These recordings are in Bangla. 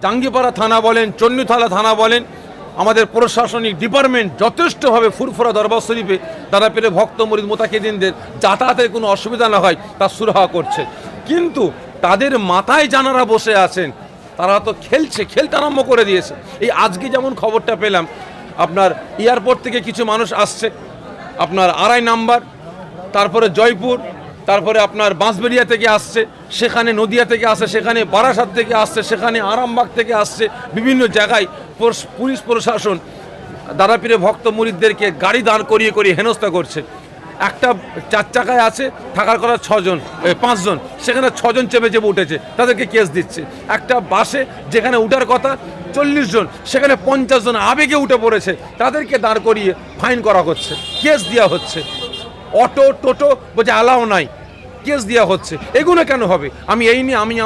জাঙ্গিপাড়া থানা বলেন, চণ্ডীতলা থানা বলেন, আমাদের প্রশাসনিক ডিপার্টমেন্ট যথেষ্টভাবে ফুরফুরা দরবার শরীফে দাদাপীরে ভক্ত মুরিদ মোতাকিদিনদের যাতায়াতের কোনো অসুবিধা না হয় তার সুরাহা করছে। কিন্তু তাদের মাথায় যারা বসে আছেন তারা তো খেলতে আরম্ভ করে দিয়েছে। এই আজকে যেমন খবরটা পেলাম, আপনার এয়ারপোর্ট থেকে কিছু মানুষ আসছে, আপনার 2.5 নাম্বার, তারপরে জয়পুর, তারপরে আপনার বাঁশবেড়িয়া থেকে আসছে, সেখানে নদিয়া থেকে আসছে, সেখানে বারাসাত থেকে আসছে, সেখানে আরামবাগ থেকে আসছে। বিভিন্ন জায়গায় পুলিশ প্রশাসন দাদাপীরে ভক্ত মুরিদদেরকে গাড়ি দাঁড় করিয়ে হেনস্থা করছে। একটা 4 চাকায় আছে, থাকার কথা 5 জন, সেখানে 6 জন চেপে উঠেছে, তাদেরকে কেস দিচ্ছে। একটা বাসে যেখানে উঠার কথা 40 জন, সেখানে 50 জন আবেগে উঠে পড়েছে, তাদেরকে দাঁড় করিয়ে ফাইন করা হচ্ছে, কেস দেওয়া হচ্ছে। অটো টোটো বলছে অ্যালাও নাই, কেস দেওয়া হচ্ছে। এগুলো কেন হবে? আমি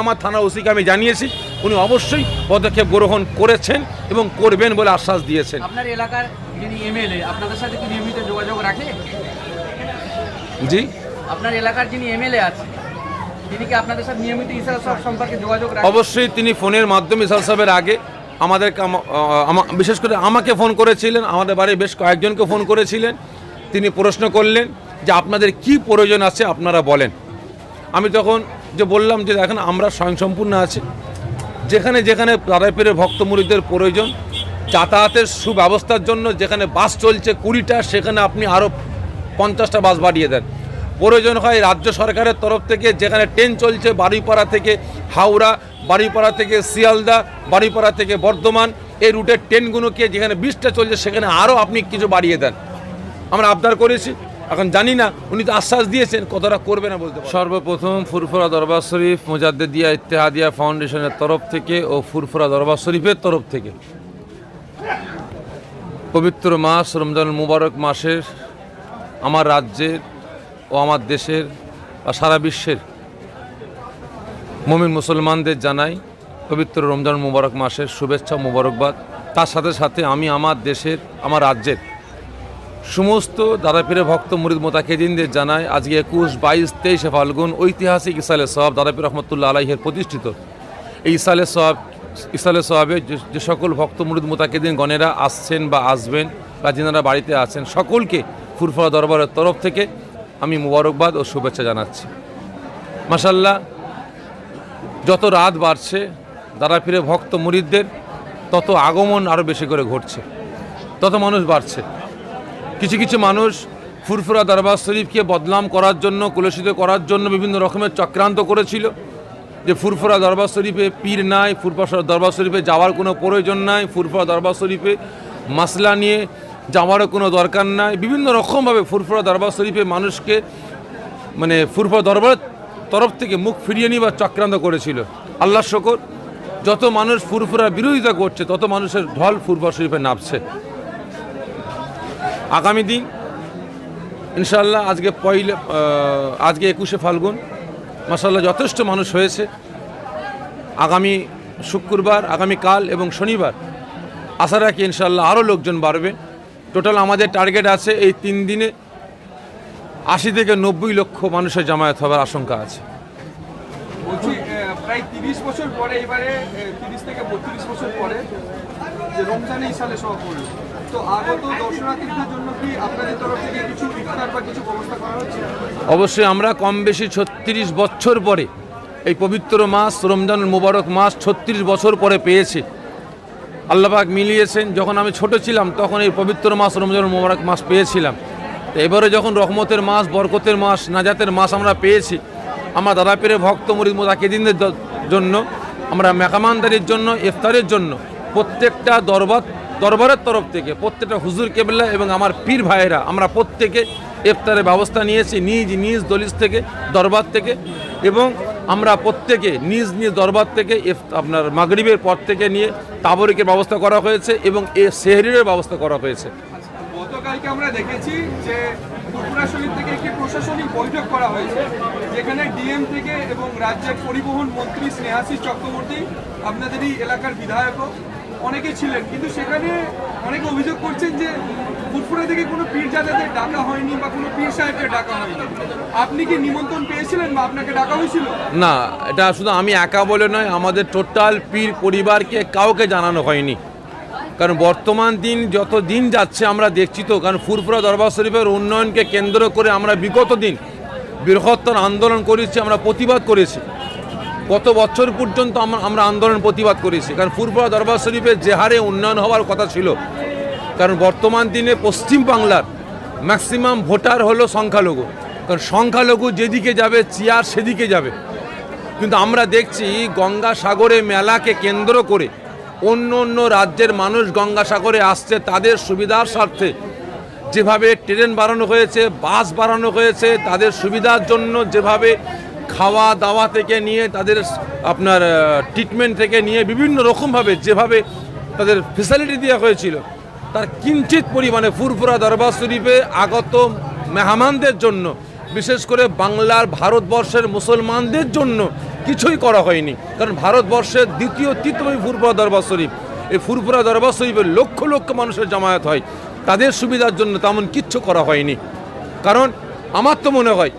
আমার থানা ওসিকে আমি জানিয়েছি, উনি অবশ্যই পদক্ষেপ গ্রহণ করেছেন এবং করবেন বলে আশ্বাস দিয়েছেন। আপনার এলাকার যিনি এমএলএ আপনাদের সাথে কি নিয়মিত যোগাযোগ রাখে? জি, আপনার এলাকার যিনি এমএলএ আছে তিনি কি আপনাদের সাথে নিয়মিত ইসরাত সাহেব সম্পর্কে যোগাযোগ রাখেন? অবশ্যই তিনি ফোনের মাধ্যমে ইসরাত সাহেবের আগে আমাদেরকে বিশেষ করে আমাকে ফোন করেছিলেন, আমাদের বাড়ির বেশ কয়েকজনকে ফোন করেছিলেন। তিনি প্রশ্ন করলেন যে আপনাদের কি প্রয়োজন আছে আপনারা বলেন। আমি তখন যে বললাম যে দেখেন আমরা স্বয়ংসম্পূর্ণ আছি, যেখানে দাদাপীরের ভক্ত মুরিদদের প্রয়োজন যাতায়াতের সুব্যবস্থার জন্য, যেখানে বাস চলছে 20টা, সেখানে আপনি আরও 50টা বাস বাড়িয়ে দেন। প্রয়োজন হয় রাজ্য সরকারের তরফ থেকে, যেখানে ট্রেন চলছে বাড়িপাড়া থেকে হাওড়া, বাড়িপাড়া থেকে শিয়ালদা, বাড়িপাড়া থেকে বর্ধমান, এই রুটের ট্রেনগুলোকে যেখানে 20টা চলছে সেখানে আরও আপনি কিছু বাড়িয়ে দেন। আমরা আবদার করেছি, এখন জানি না উনি তো আশ্বাস দিয়েছেন, কতটা করবে না বলতে। সর্বপ্রথম ফুরফুরা দরবার শরীফ মুজাদ্দেদিয়া ইত্তেহাদিয়া ফাউন্ডেশনের তরফ থেকে ও ফুরফুরা দরবার শরীফের তরফ থেকে পবিত্র মাস রমজানুল মুবারক মাসের আমার রাজ্যের ও আমার দেশের বা সারা বিশ্বের মুমিন মুসলমানদের জানাই পবিত্র রমজানুল মুবারক মাসের শুভেচ্ছা মুবারকবাদ। তার সাথে সাথে আমি আমার দেশের, আমার রাজ্যের সমস্ত দাদাপীরে ভক্ত মুরিদ মোতাকিদিনদের জানাই আজকে 21, 22, 23 ফাল্গুন ঐতিহাসিক ইসালে সওয়াব দাদাপীর রহমতুল্লাহ আলাইহের প্রতিষ্ঠিত এই ইসালে সওয়াবে যে সকল ভক্ত মুরিদ মোতাকিদিন গণেরা আসছেন বা আসবেন বা যিনারা বাড়িতে আছেন সকলকে ফুরফুরা দরবারের তরফ থেকে আমি মুবারকবাদ ও শুভেচ্ছা জানাচ্ছি। মাশাআল্লাহ, যত রাত বাড়ছে দাদাপীরে ভক্ত মুরিদদের তত আগমন আরও বেশি করে ঘটছে, তত মানুষ বাড়ছে। কিছু মানুষ ফুরফুরা দরবার শরীফকে বদনাম করার জন্য, কলুষিত করার জন্য বিভিন্ন রকমের চক্রান্ত করেছিল যে ফুরফুরা দরবার শরীফে পীর নাই, ফুরফুরা দরবার শরীফে যাওয়ার কোনো প্রয়োজন নাই, ফুরফুরা দরবার শরীফে মাসলা নিয়ে যাওয়ারও কোনো দরকার নাই। বিভিন্ন রকমভাবে ফুরফুরা দরবার শরীফে মানুষকে ফুরফুরা দরবারের তরফ থেকে মুখ ফিরিয়ে নিবার চক্রান্ত করেছিল। আল্লাহ শুকর, যত মানুষ ফুরফুরার বিরোধিতা করছে তত মানুষের ঢল ফুরফুরা শরীফে নামছে। আগামী দিন ইনশাআল্লাহ আজকে 21শে ফাল্গুন, মাশাআল্লাহ যথেষ্ট মানুষ হয়েছে। আগামী শুক্রবার, আগামীকাল এবং শনিবার আশা রাখি ইনশাআল্লাহ আরও লোকজন বাড়বে। টোটাল আমাদের টার্গেট আছে এই 3 দিনে 80 থেকে 90 লক্ষ মানুষের জামায়াত হওয়ার আশঙ্কা আছে। বলছি প্রায় 30 বছর পরে, এবারে 30 থেকে 32 বছর পরে যে রমজানে ইসালে সওয়াব পড়ল, তো আগত দর্শনার্থীদের জন্য কি আপনাদের তরফ থেকে কিছু ইফতার বা কিছু ব্যবস্থা করা হচ্ছে? অবশ্যই আমরা কম বেশি 36 বছর পরে এই পবিত্র মাস রমজানুল মুবারক মাস 36 বছর পরে পেয়েছি। আল্লাহ পাক মিলিয়েছেন। যখন আমি ছোট ছিলাম তখন এই পবিত্র মাস রমজানুল মুবারক মাস পেয়েছিলাম। তো এবারে যখন রহমতের মাস, বরকতের মাস, নাজাতের মাস আমরা পেয়েছি, আমরা দাদাপীরে ভক্ত মুরিদ মোতাকিদিনদের জন্য, আমরা মেহমানদারির জন্য, ইফতারের জন্য প্রত্যেকটা দরবারের তরফ থেকে প্রত্যেকটা হুজুর কেবলা এবং আমার পীর ভাইয়েরা আমরা প্রত্যেকে ইফতারের ব্যবস্থা নিয়েছি নিজ দলিস থেকে, দরবার থেকে, এবং আমরা প্রত্যেকে নিজ দরবার থেকে আপনার মাগরিবের পর থেকে নিয়ে তাবরিকের ব্যবস্থা করা হয়েছে এবং সেহরির ব্যবস্থা করা হয়েছে। গতকালকে আমরা দেখেছি যে ফুরফুরা শরীফ থেকে একটি প্রশাসনিক বৈঠক করা হয়েছে, যেখানে ডিএম থেকে এবং রাজ্যের পরিবহন মন্ত্রী স্নেহাশিস চক্রবর্তী, আপনাদেরই এলাকার বিধায়কও অনেকে ছিলেন, কিন্তু সেখানে অনেকে অভিযোগ করছেন যে ফুরফুরা থেকে কোনো পীরজাদাদের ডাকা হয়নি বা কোনো পীর সাহেবকে ডাকা হয়নি। আপনি কি নিমন্ত্রণ পেয়েছিলেন বা আপনাকে ডাকা হয়েছিল? না, এটা শুধু আমি একা বলে নয়, আমাদের টোটাল পীর পরিবারকে কাউকে জানানো হয়নি। কারণ বর্তমান দিন যত দিন যাচ্ছে আমরা দেখছি তো, কারণ ফুরফুরা দরবার শরীফের উন্নয়নকে কেন্দ্র করে আমরা বিগত দিন বৃহত্তর আন্দোলন করেছি, আমরা প্রতিবাদ করেছি। গত বছর পর্যন্ত আমরা আন্দোলন প্রতিবাদ করেছি, কারণ ফুরফুরা দরবার শরীফের যে হারে উন্নয়ন হওয়ার কথা ছিল, কারণ বর্তমান দিনে পশ্চিম বাংলার ম্যাক্সিমাম ভোটার হলো সংখ্যালঘু, কারণ সংখ্যালঘু যেদিকে যাবে চেয়ার সেদিকে যাবে। কিন্তু আমরা দেখছি গঙ্গাসাগরে মেলাকে কেন্দ্র করে অন্য অন্য রাজ্যের মানুষ গঙ্গাসাগরে আসছে, তাদের সুবিধার স্বার্থে যেভাবে ট্রেন বাড়ানো হয়েছে, বাস বাড়ানো হয়েছে, তাদের সুবিধার জন্য যেভাবে খাওয়া দাওয়া থেকে নিয়ে তাদের আপনার ট্রিটমেন্ট থেকে নিয়ে বিভিন্ন রকমভাবে যেভাবে তাদের ফেসিলিটি দেওয়া হয়েছিল, তার কিঞ্চিত পরিমাণে ফুরফুরা দরবার শরীফে আগত মেহমানদের জন্য, বিশেষ করে বাংলার ভারতবর্ষের মুসলমানদের জন্য কিছুই করা হয়নি। কারণ ভারতবর্ষের দ্বিতীয় তৃতীয় ফুরফুরা দরবার শরীফ, এই ফুরফুরা দরবার শরীফে লক্ষ লক্ষ মানুষের জমায়েত হয়, তাদের সুবিধার জন্য তেমন কিচ্ছু করা হয়নি। কারণ আমার তো মনে হয়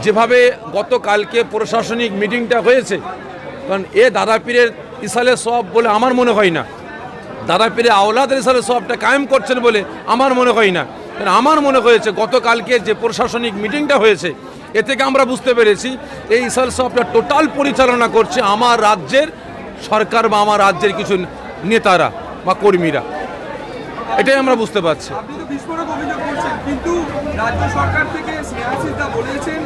যেভাবে গতকালকে প্রশাসনিক মিটিংটা হয়েছে, কারণ দাদা পীরের ইসালে সওয়াব বলে আমার মনে হয় না, দাদা পীরের আওলাদের ইসালে সওয়াবটা কায়েম করছেন বলে আমার মনে হয় না। কারণ আমার মনে হয়েছে গতকালকে যে প্রশাসনিক মিটিংটা হয়েছে, এ থেকে আমরা বুঝতে পেরেছি এই ইসাল সওয়াবটা টোটাল পরিচালনা করছে আমার রাজ্যের সরকার বা আমার রাজ্যের কিছু নেতারা বা কর্মীরা, এটাই আমরা বুঝতে পারছি। আপনি তো বিস্ফোরক অভিযোগ করছেন, কিন্তু রাজ্য সরকার থেকে স্নেহাশিসদা বলেছেন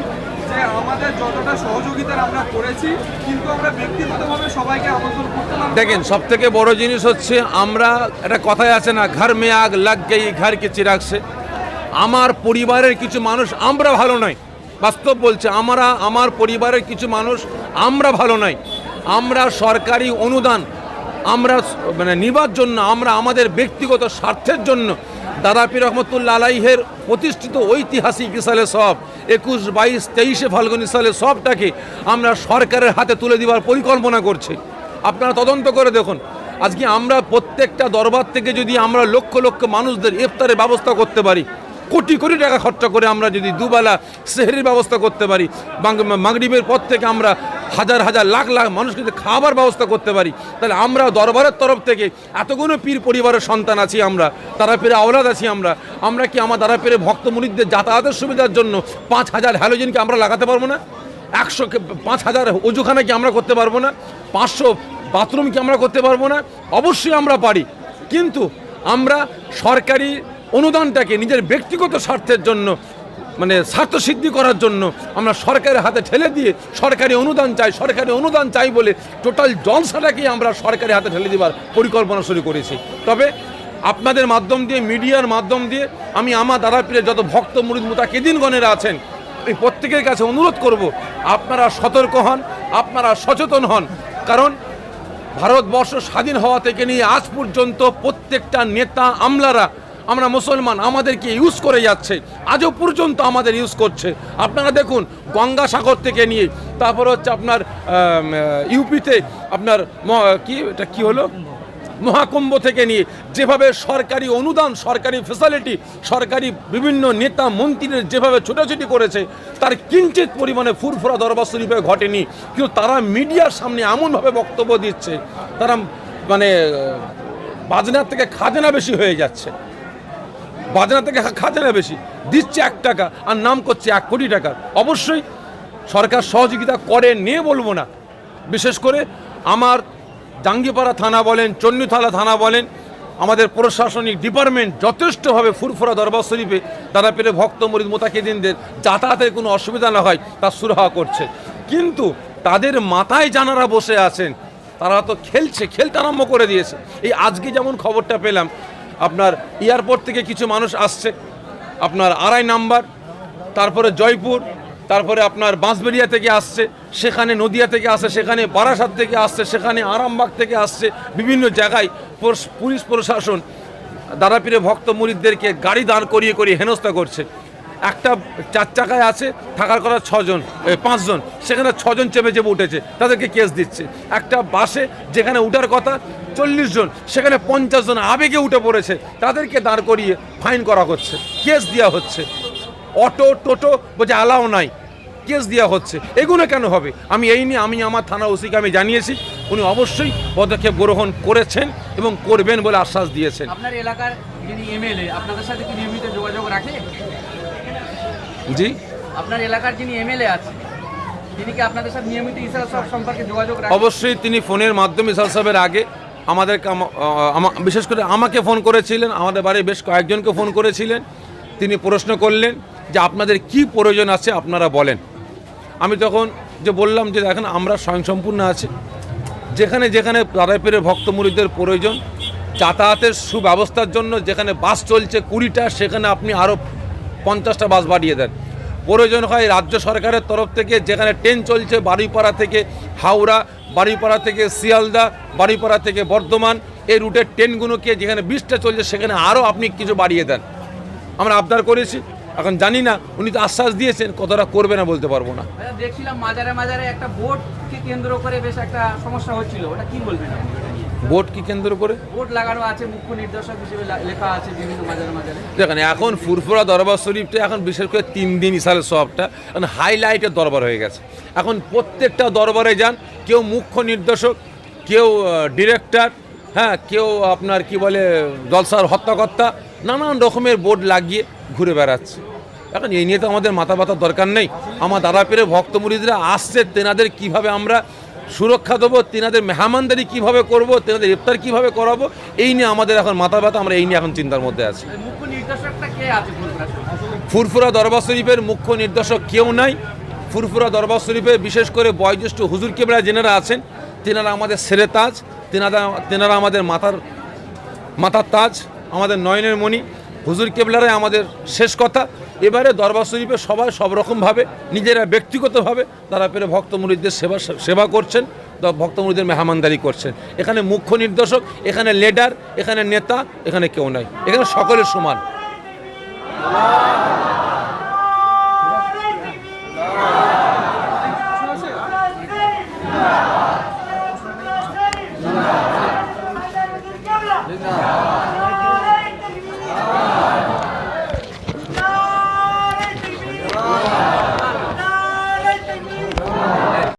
যে আমাদের যতটা সহযোগিতার আমরা করেছি, কিন্তু আমরা ব্যক্তিগতভাবে সবাইকে আমন্ত্রণ করতে পারবো না। দেখেন, সব থেকে বড় জিনিস হচ্ছে আমরা, একটা কথাই আছে না, ঘর মে আগ লাগ গেই ঘর কে চিরাগ সে। আমার পরিবারের কিছু মানুষ আমরা ভালো নয়, বাস্তব বলছে, আমার পরিবারের কিছু মানুষ আমরা ভালো নয়। আমরা সরকারি অনুদান আমরা নিবার জন্য, আমরা আমাদের ব্যক্তিগত স্বার্থের জন্য দাদা পীর রহমতুল্লাহ আলাইহের প্রতিষ্ঠিত ঐতিহাসিক ইসালে সওয়াব 21, 22, 23 ফাল্গুন ইসালে সওয়াবটাকে আমরা সরকারের হাতে তুলে দেওয়ার পরিকল্পনা করছি। আপনারা তদন্ত করে দেখুন, আজকে আমরা প্রত্যেকটা দরবার থেকে যদি আমরা লক্ষ লক্ষ মানুষদের ইফতারের ব্যবস্থা করতে পারি, কোটি কোটি টাকা খরচা করে আমরা যদি দুবেলা সেহরির ব্যবস্থা করতে পারি, মাগরিবের পর থেকে আমরা হাজার হাজার লাখ লাখ মানুষকে খাবার ব্যবস্থা করতে পারি, তাহলে আমরা দরবারের তরফ থেকে এতগুলো পীর পরিবারের সন্তান আছি, আমরা দাদা পীরের আওলাদ আছি, আমরা কি আমার দাদা পীরের ভক্ত মুরিদদের যাতায়াতের সুবিধার জন্য 5000 হ্যালোজেনকে আমরা লাগাতে পারবো না? 5000 অজুখানা কি আমরা করতে পারবো না? 500 বাথরুম কি আমরা করতে পারবো না? অবশ্যই আমরা পারি, কিন্তু আমরা সরকারি অনুদানটাকে নিজের ব্যক্তিগত স্বার্থের জন্য, স্বার্থ সিদ্ধি করার জন্য আমরা সরকারের হাতে ঠেলে দিয়ে সরকারি অনুদান চাই বলে টোটাল জলসাটাকেই আমরা সরকারি হাতে ঠেলে দেওয়ার পরিকল্পনা শুরু করেছি। তবে আপনাদের মাধ্যম দিয়ে, মিডিয়ার মাধ্যম দিয়ে আমি আমার দাদা পীরের যত ভক্ত মুরিদ মুতাকিদিনগণেরা আছেন, এই প্রত্যেকের কাছে অনুরোধ করব, আপনারা সতর্ক হন, আপনারা সচেতন হন। কারণ ভারতবর্ষ স্বাধীন হওয়া থেকে নিয়ে আজ পর্যন্ত প্রত্যেকটা নেতা আমলারা, আমরা মুসলমান, আমাদেরকে ইউজ করে যাচ্ছে, আজও পর্যন্ত আমাদের ইউজ করছে। আপনারা দেখুন, গঙ্গাসাগর থেকে নিয়ে তারপর হচ্ছে আপনার ইউপিতে আপনার কি হলো মহাকুম্ভ থেকে নিয়ে যেভাবে সরকারি অনুদান, সরকারি ফেসিলিটি, সরকারি বিভিন্ন নেতা মন্ত্রীদের যেভাবে ছোটাছুটি করেছে, তার কিঞ্চিত পরিমাণে ফুরফুরা দরবার শরীফে ঘটেনি। কিন্তু তারা মিডিয়ার সামনে এমনভাবে বক্তব্য দিচ্ছে, তারা বাজনার থেকে খাজনা বেশি হয়ে যাচ্ছে, বাজনা থেকে খাজনা বেশি দিচ্ছে 1 টাকা আর নাম করছে 1 কোটি টাকার। অবশ্যই সরকার সহযোগিতা করে, নিয়ে বলবো না। বিশেষ করে আমার জাঙ্গিপাড়া থানা বলেন, চন্ডীতলা থানা বলেন, আমাদের প্রশাসনিক ডিপার্টমেন্ট যথেষ্টভাবে ফুরফুরা দরবার শরীফে দাদা পীরের ভক্ত মুরিদ মুতাকিদিনদের যাতায়াতের কোনো অসুবিধা না হয় তার সুরাহা করছে। কিন্তু তাদের মাথায় জানারা বসে আছেন, তারা তো খেলতে আরম্ভ করে দিয়েছে। এই আজকে যেমন খবরটা পেলাম, আপনার এয়ারপোর্ট থেকে কিছু মানুষ আসছে, আপনার 2.5 নাম্বার, তারপরে জয়পুর, তারপরে আপনার বাঁশবেড়িয়া থেকে আসছে, সেখানে নদিয়া থেকে আসছে, সেখানে বারাসাত থেকে আসছে, সেখানে আরামবাগ থেকে আসছে, বিভিন্ন জায়গায় পুলিশ প্রশাসন দাদা পীরের ভক্ত মুরিদদেরকে গাড়ি দাঁড় করিয়ে হেনস্থা করছে। একটা 4 চাকায় আছে, থাকার কথা 5 জন, সেখানে 6 জন চেপে চেপে উঠেছে, তাদেরকে কেস দিচ্ছে। একটা বাসে যেখানে উঠার কথা 40 জন, সেখানে 50 জন আবেগে উঠে পড়েছে, তাদেরকে দাঁড় করিয়ে ফাইন করা হচ্ছে, কেস দেওয়া হচ্ছে। অটো টোটো বলছে অ্যালাও নাই, কেস দেওয়া হচ্ছে। এগুলো কেন হবে? এই নিয়ে আমি আমার থানা ওসিকে আমি জানিয়েছি, উনি অবশ্যই পদক্ষেপ গ্রহণ করেছেন এবং করবেন বলে আশ্বাস দিয়েছেন। আপনার এলাকার যিনি এমএলএ আপনাদের সাথে কি নিয়মিত যোগাযোগ রাখে? জি, আপনার এলাকার যিনি এমএলএ আছে তিনি কি আপনাদের সাথে নিয়মিত ইসরাত সাহেব সম্পর্কে যোগাযোগ রাখে? অবশ্যই তিনি ফোনের মাধ্যমে ইসরাত সাহেবের আগে আমাদেরকে বিশেষ করে আমাকে ফোন করেছিলেন, আমাদের বাড়ির বেশ কয়েকজনকে ফোন করেছিলেন। তিনি প্রশ্ন করলেন যে আপনাদের কি প্রয়োজন আছে আপনারা বলেন। আমি তখন যে বললাম যে দেখেন আমরা স্বয়ংসম্পূর্ণ আছি, যেখানে যেখানে দাদাপীরের ভক্ত মুরিদদের প্রয়োজন, যাতায়াতের সুব্যবস্থার জন্য যেখানে বাস চলছে 20টা, সেখানে আপনি আরও 50টা বাস বাড়িয়ে দেন। প্রয়োজন হয় রাজ্য সরকারের তরফ থেকে যেখানে ট্রেন চলছে বাড়িপাড়া থেকে হাওড়া, বাড়িপাড়া থেকে শিয়ালদা, বাড়িপাড়া থেকে বর্ধমান, এই রুটের ট্রেনগুলোকে যেখানে 20টা চলছে সেখানে আরও আপনি কিছু বাড়িয়ে দেন। আমরা আবদার করেছি, এখন জানি না উনি তো আশ্বাস দিয়েছেন, কতটা করবে না বলতে পারবো না। দেখছিলাম মাজারে মাজারে একটা বোর্ডকে কেন্দ্র করে বেশ একটা সমস্যা হচ্ছিল, ওটা কি বলবেন আপনি? বোর্ড কি কেন্দ্র করে? বোর্ড লাগানো আছে, মুখ্য নির্দেশক হিসেবে লেখা আছে বিভিন্ন মাজারে মাজারে। দেখেন এখন ফুরফুরা দরবার শরীফটা এখন বিশেষ করে 3 দিন ইসালের সবটা এখন হাইলাইটের দরবার হয়ে গেছে। এখন প্রত্যেকটা দরবারে যান, কেউ মুখ্য নির্দেশক, কেউ ডিরেক্টর, হ্যাঁ, কেউ আপনার কি বলে জলসার হত্যাকর্তা, নানান রকমের বোর্ড লাগিয়ে ঘুরে বেড়াচ্ছে। এখন এই নিয়ে তো আমাদের মাথা ব্যথার দরকার নেই। আমার দাদাপীরের ভক্ত মুরিদরা আসছে, তেনাদের কিভাবে আমরা সুরক্ষা দেবো, তেনাদের মেহমানদারি কিভাবে করব, তেনাদের ইফতার কিভাবে করাবো, এই নিয়ে আমাদের এখন মাথা ব্যথা। আমরা এই নিয়ে এখন চিন্তার মধ্যে আছি। মুখ্য নির্দেশকটা কে আছে ফুরফুরা দরবার শরীফের মুখ্য নির্দেশক কেউ নাই। ফুরফুরা দরবার শরীফের বিশেষ করে বয়োজ্যেষ্ঠ হুজুর কেবলা যেনারা আছেন, তেনারা আমাদের সেরে তাজ, তেনারা আমাদের মাথার তাজ, আমাদের নয়নের মণি। হুজুর কেবলারাই আমাদের শেষ কথা। এবারে দরবার শরীফে সবাই সব রকমভাবে নিজেরা ব্যক্তিগতভাবে দাদাপীরের ভক্ত মুরিদদের সেবা করছেন, ভক্ত মুরিদদের মেহমানদারি করছেন। এখানে মুখ্য নির্দেশক, এখানে লিডার, এখানে নেতা, এখানে কেউ নাই, এখানে সকলের সমান।